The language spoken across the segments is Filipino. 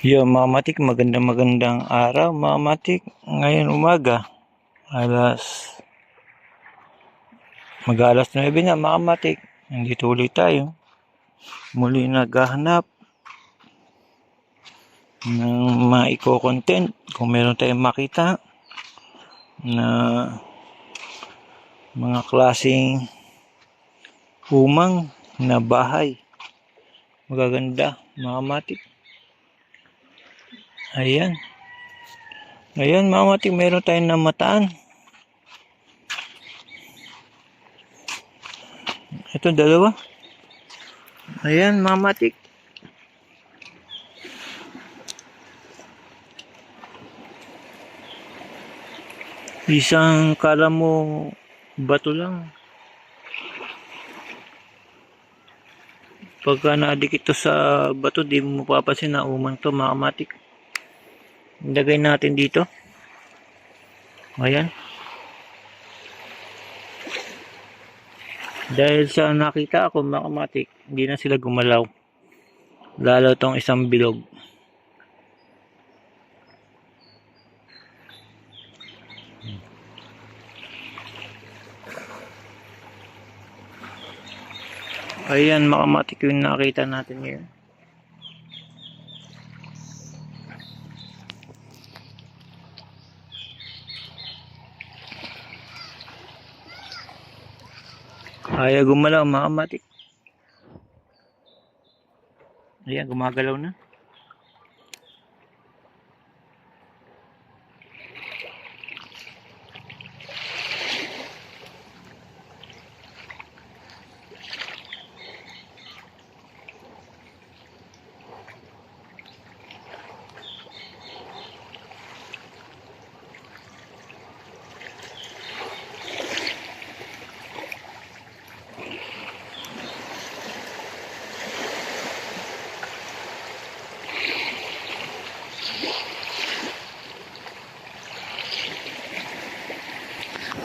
Yo, mga matik, magandang araw, mga matik. Ngayon umaga, alas, mag-alas 9 na, mga matik. Nandito ulit tayo. Muli naghahanap ng maiko-content. Kung meron tayong makita na mga klaseng umang na bahay. Magaganda, mga matik. Ayan. Ayan, mga matik, meron tayong namataan. Ito, dalawa. Ayan, mga matik. Isang kala mo bato lang. Pagka nadikit to sa bato, di mo mapapansin na umang to, mga matik. Ilagay natin dito. Ayan. Dahil sa nakita ako, mga matik, hindi na sila gumalaw. Lalo tong isang bilog. Ayan, mga matik, yung nakita natin ngayon. Ayaw gumalaw, mga matik. Ayan, gumagalaw na.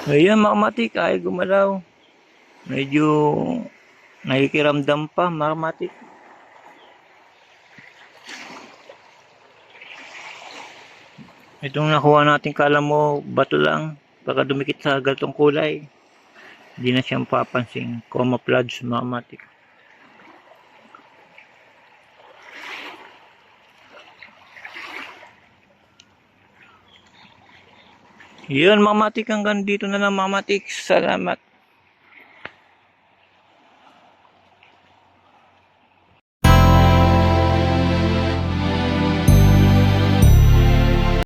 Ayan, mga matik, ayaw gumalaw. Medyo nakikiramdam pa, mga matik. Itong nakuha natin, kala mo bato lang. Pagka dumikit sa galtong kulay, hindi na siyang papansin. Camouflage, mga matik. Yun, mga matik, hanggang dito na lang, mga matik. Salamat.